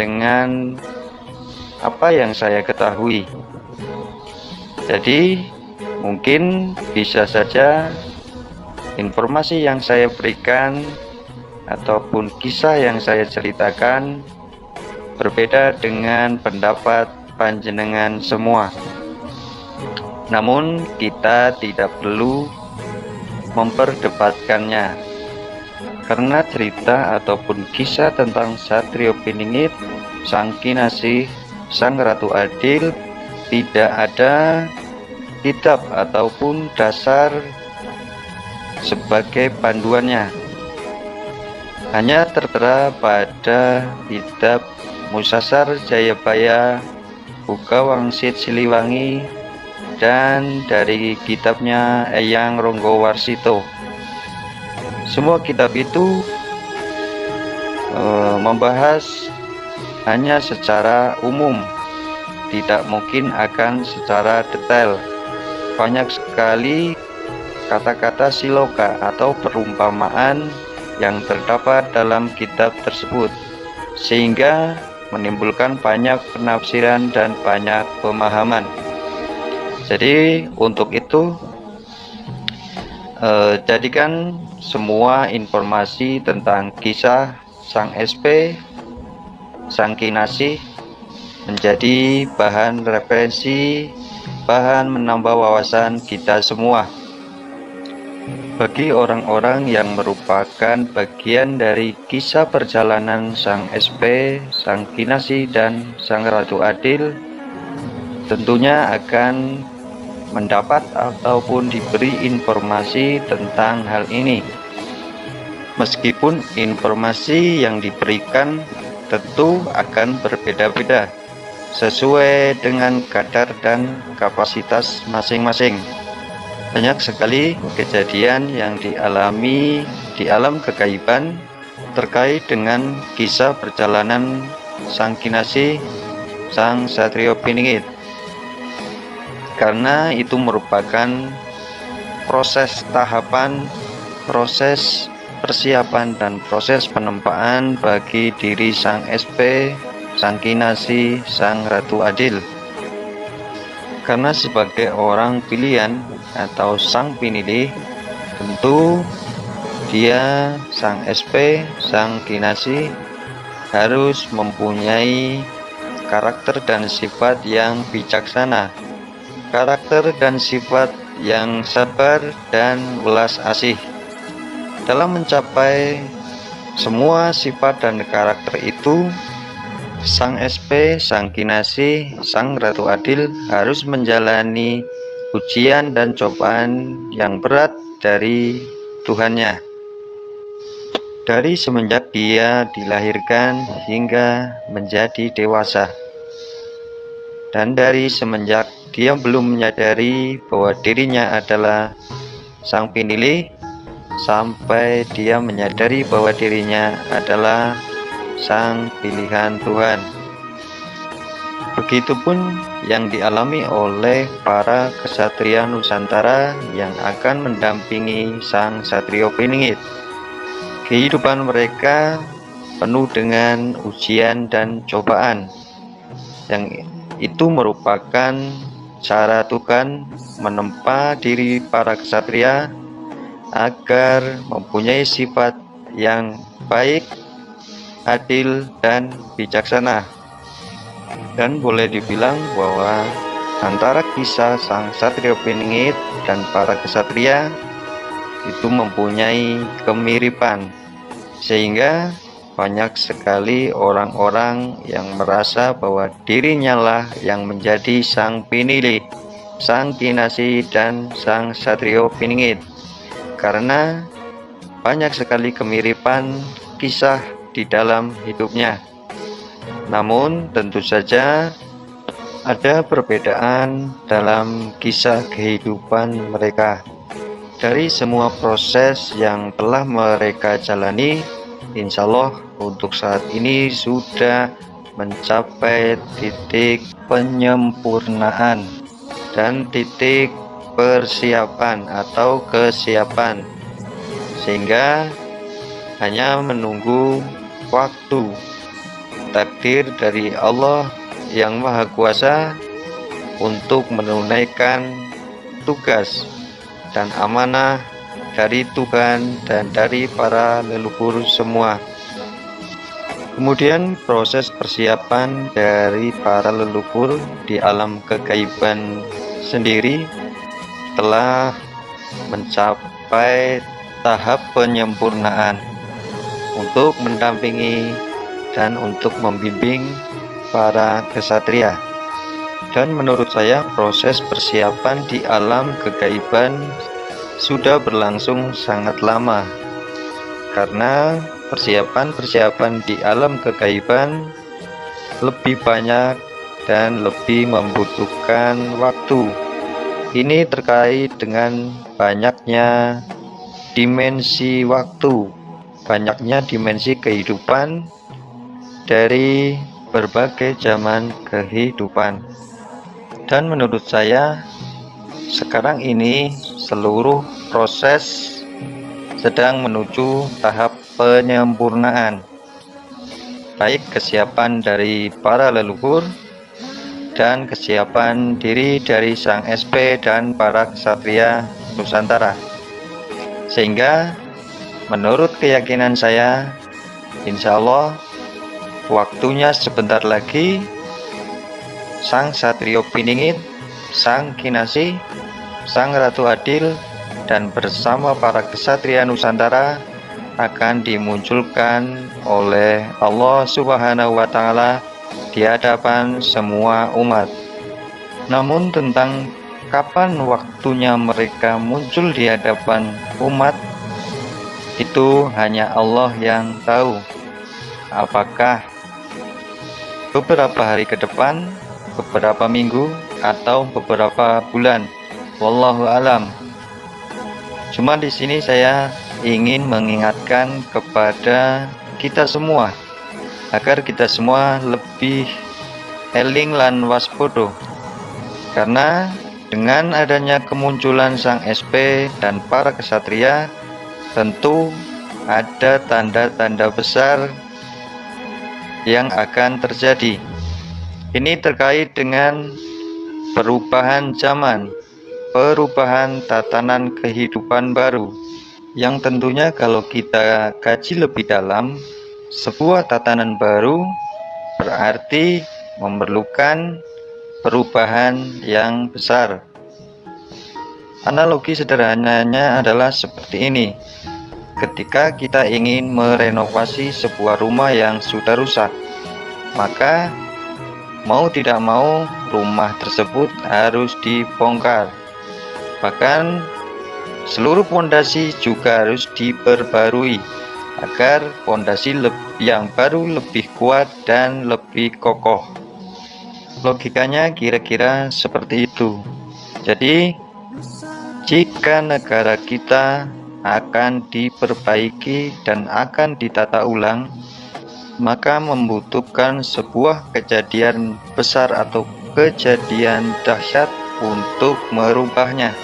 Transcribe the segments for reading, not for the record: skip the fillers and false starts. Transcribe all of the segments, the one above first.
dengan apa yang saya ketahui. Jadi mungkin bisa saja informasi yang saya berikan ataupun kisah yang saya ceritakan berbeda dengan pendapat panjenengan semua. Namun kita tidak perlu memperdebatkannya, karena cerita ataupun kisah tentang Satrio Piningit, Sang Kinasih, Sang Ratu Adil tidak ada kitab ataupun dasar sebagai panduannya. Hanya tertera pada kitab Musasar Jayabaya Buka Wangsit Siliwangi dan dari kitabnya Eyang Ronggowarsito. Semua kitab itu membahas hanya secara umum, tidak mungkin akan secara detail. Banyak sekali kata-kata siloka atau perumpamaan yang terdapat dalam kitab tersebut, sehingga menimbulkan banyak penafsiran dan banyak pemahaman. Jadi untuk itu jadikan semua informasi tentang kisah Sang SP, Sang Kinasih menjadi bahan referensi, bahan menambah wawasan kita semua. Bagi orang-orang yang merupakan bagian dari kisah perjalanan Sang SP, Sang Kinasih, dan Sang Ratu Adil, tentunya akan mendapat ataupun diberi informasi tentang hal ini. Meskipun informasi yang diberikan tentu akan berbeda-beda sesuai dengan kadar dan kapasitas masing-masing. Banyak sekali kejadian yang dialami di alam kegaiban terkait dengan kisah perjalanan Sang Kinasih, Sang Satrio Piningit, karena itu merupakan proses tahapan, proses persiapan dan proses penempaan bagi diri Sang SP, Sang Kinasih, Sang Ratu Adil. Karena sebagai orang pilihan atau sang pinilih, tentu dia, Sang SP, Sang Kinasih, harus mempunyai karakter dan sifat yang bijaksana, karakter dan sifat yang sabar dan welas asih. Dalam mencapai semua sifat dan karakter itu, Sang SP, Sang Kinasih, Sang Ratu Adil harus menjalani ujian dan cobaan yang berat dari Tuhannya. Dari semenjak dia dilahirkan hingga menjadi dewasa. Dan dari semenjak dia belum menyadari bahwa dirinya adalah sang pinilih, sampai dia menyadari bahwa dirinya adalah sang pilihan Tuhan. Begitupun yang dialami oleh para kesatria Nusantara yang akan mendampingi Sang Satrio Piningit. Kehidupan mereka penuh dengan ujian dan cobaan, yang itu merupakan cara Tuhan menempa diri para kesatria agar mempunyai sifat yang baik, adil, dan bijaksana. Dan boleh dibilang bahwa antara kisah Sang Satrio Piningit dan para kesatria itu mempunyai kemiripan, sehingga banyak sekali orang-orang yang merasa bahwa dirinya lah yang menjadi sang pinilih, Sang Kinasih, dan Sang Satrio Piningit, karena banyak sekali kemiripan kisah di dalam hidupnya. Namun tentu saja ada perbedaan dalam kisah kehidupan mereka. Dari semua proses yang telah mereka jalani, insya Allah untuk saat ini sudah mencapai titik penyempurnaan dan titik persiapan atau kesiapan, sehingga hanya menunggu waktu takdir dari Allah yang Maha Kuasa untuk menunaikan tugas dan amanah dari Tuhan dan dari para leluhur semua. Kemudian proses persiapan dari para leluhur di alam kegaiban sendiri telah mencapai tahap penyempurnaan untuk mendampingi dan untuk membimbing para kesatria. Dan menurut saya proses persiapan di alam kegaiban sudah berlangsung sangat lama, karena persiapan-persiapan di alam kegaiban lebih banyak dan lebih membutuhkan waktu. Ini terkait dengan banyaknya dimensi waktu, banyaknya dimensi kehidupan dari berbagai zaman kehidupan. Dan menurut saya sekarang ini seluruh proses sedang menuju tahap penyempurnaan, baik kesiapan dari para leluhur dan kesiapan diri dari Sang SP dan para kesatria Nusantara. Sehingga menurut keyakinan saya, insya Allah waktunya sebentar lagi Sang Satrio Piningit, Sang Kinasi, Sang Ratu Adil, dan bersama para kesatria Nusantara akan dimunculkan oleh Allah Subhanahu wa Ta'ala di hadapan semua umat. Namun tentang kapan waktunya mereka muncul di hadapan umat, itu hanya Allah yang tahu. Apakah beberapa hari ke depan, beberapa minggu, atau beberapa bulan, wallahu alam. Cuma di sini saya ingin mengingatkan kepada kita semua agar kita semua lebih eling lan waspodo, karena dengan adanya kemunculan Sang SP dan para kesatria, tentu ada tanda-tanda besar yang akan terjadi. Ini terkait dengan perubahan zaman, perubahan tatanan kehidupan baru, yang tentunya kalau kita kaji lebih dalam, sebuah tatanan baru berarti memerlukan perubahan yang besar. Analogi sederhananya adalah seperti ini. Ketika kita ingin merenovasi sebuah rumah yang sudah rusak, maka mau tidak mau rumah tersebut harus dibongkar. Bahkan seluruh pondasi juga harus diperbarui agar pondasi yang baru lebih kuat dan lebih kokoh. Logikanya kira-kira seperti itu. Jadi jika negara kita akan diperbaiki dan akan ditata ulang, maka membutuhkan sebuah kejadian besar atau kejadian dahsyat untuk merubahnya,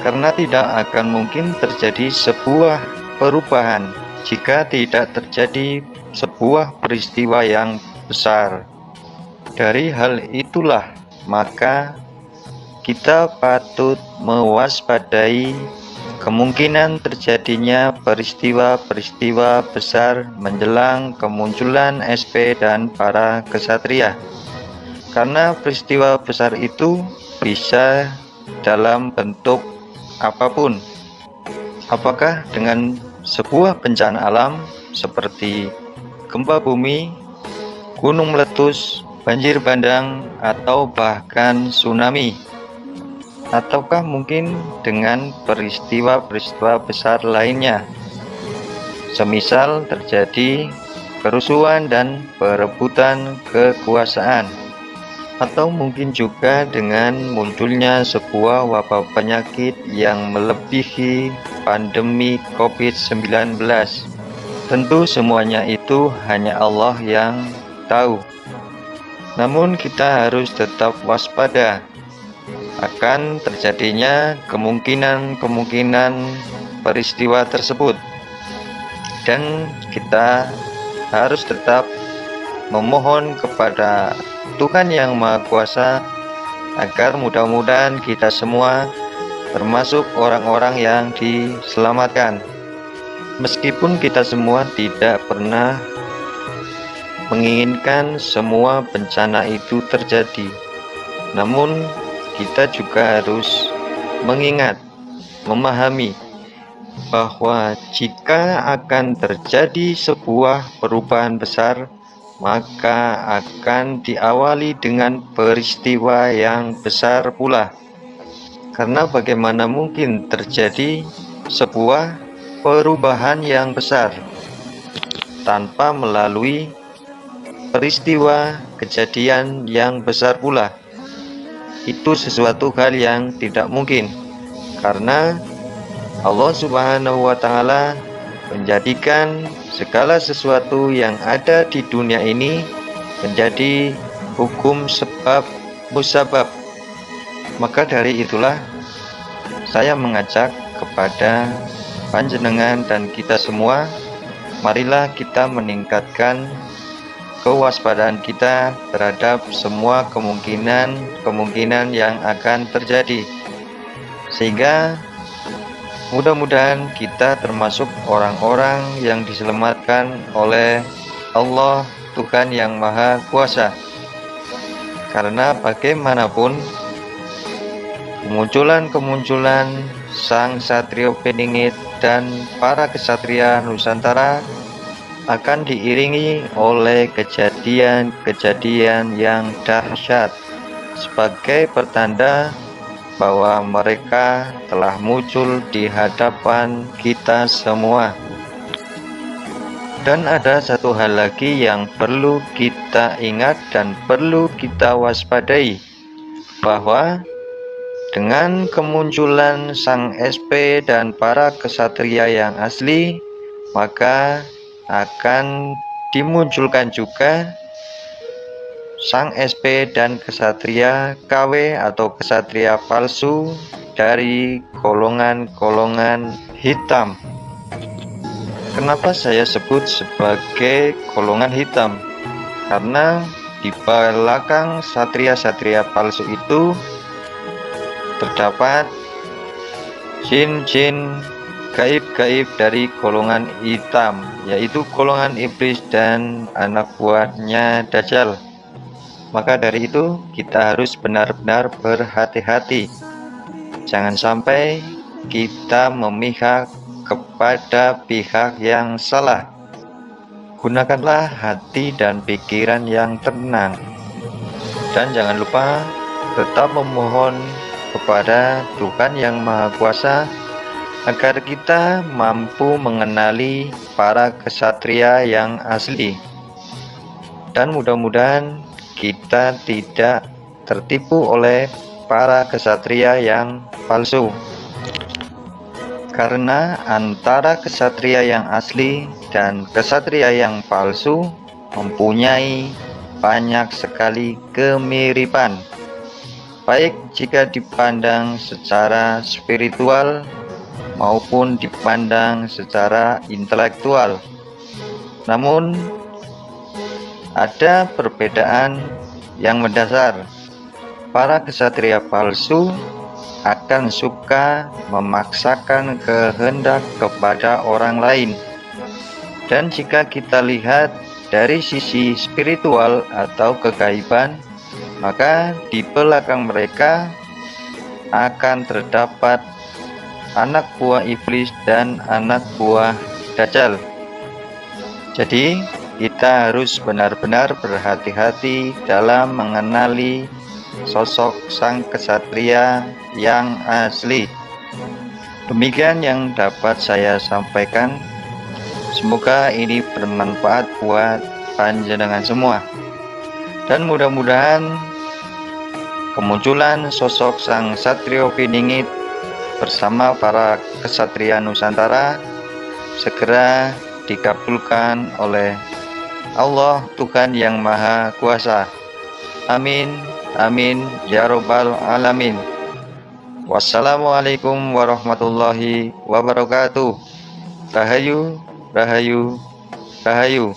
karena tidak akan mungkin terjadi sebuah perubahan jika tidak terjadi sebuah peristiwa yang besar. Dari hal itulah maka kita patut mewaspadai kemungkinan terjadinya peristiwa-peristiwa besar menjelang kemunculan SP dan para kesatria. Karena peristiwa besar itu bisa dalam bentuk apapun. Apakah dengan sebuah bencana alam seperti gempa bumi, gunung meletus, banjir bandang, atau bahkan tsunami, ataukah mungkin dengan peristiwa-peristiwa besar lainnya, semisal terjadi kerusuhan dan perebutan kekuasaan, atau mungkin juga dengan munculnya sebuah wabah penyakit yang melebihi pandemi COVID-19. Tentu semuanya itu hanya Allah yang tahu. Namun kita harus tetap waspada akan terjadinya kemungkinan peristiwa tersebut, dan kita harus tetap memohon kepada Tuhan Yang Maha Kuasa agar mudah-mudahan kita semua termasuk orang-orang yang diselamatkan. Meskipun kita semua tidak pernah menginginkan semua bencana itu terjadi, namun kita juga harus mengingat, memahami bahwa jika akan terjadi sebuah perubahan besar, maka akan diawali dengan peristiwa yang besar pula. Karena bagaimana mungkin terjadi sebuah perubahan yang besar tanpa melalui peristiwa kejadian yang besar pula? Itu sesuatu hal yang tidak mungkin, karena Allah Subhanahu wa Ta'ala menjadikan segala sesuatu yang ada di dunia ini menjadi hukum sebab musabab. Maka dari itulah saya mengajak kepada panjenengan dan kita semua, marilah kita meningkatkan kewaspadaan kita terhadap semua kemungkinan yang akan terjadi, sehingga mudah-mudahan kita termasuk orang-orang yang diselamatkan oleh Allah Tuhan Yang Maha Kuasa. Karena bagaimanapun kemunculan Sang Satrio Piningit dan para kesatria Nusantara akan diiringi oleh kejadian-kejadian yang dahsyat sebagai pertanda bahwa mereka telah muncul di hadapan kita semua. Dan ada satu hal lagi yang perlu kita ingat dan perlu kita waspadai, bahwa dengan kemunculan Sang SP dan para kesatria yang asli, maka akan dimunculkan juga Sang SP dan kesatria KW atau kesatria palsu dari golongan-golongan hitam. Kenapa saya sebut sebagai golongan hitam? Karena di belakang satria-satria palsu itu terdapat jin-jin gaib-gaib dari golongan hitam, yaitu golongan iblis dan anak buahnya Dajjal. Maka dari itu kita harus benar-benar berhati-hati. Jangan sampai kita memihak kepada pihak yang salah. Gunakanlah hati dan pikiran yang tenang. Dan jangan lupa tetap memohon kepada Tuhan Yang Maha Kuasa agar kita mampu mengenali para kesatria yang asli. Dan mudah-mudahan kita tidak tertipu oleh para kesatria yang palsu. Karena antara kesatria yang asli dan kesatria yang palsu mempunyai banyak sekali kemiripan, baik jika dipandang secara spiritual maupun dipandang secara intelektual. Namun ada perbedaan yang mendasar. Para kesatria palsu akan suka memaksakan kehendak kepada orang lain. Dan jika kita lihat dari sisi spiritual atau kegaiban, maka di belakang mereka akan terdapat anak buah iblis dan anak buah Dajjal. Jadi kita harus benar-benar berhati-hati dalam mengenali sosok sang kesatria yang asli. Demikian yang dapat saya sampaikan. Semoga ini bermanfaat buat panjenengan semua. Dan mudah-mudahan kemunculan sosok Sang Satrio Piningit bersama para kesatria Nusantara segera dikabulkan oleh Allah Tuhan Yang Maha Kuasa. Amin, amin, ya robbal alamin. Wassalamualaikum warahmatullahi wabarakatuh. Rahayu, rahayu, rahayu.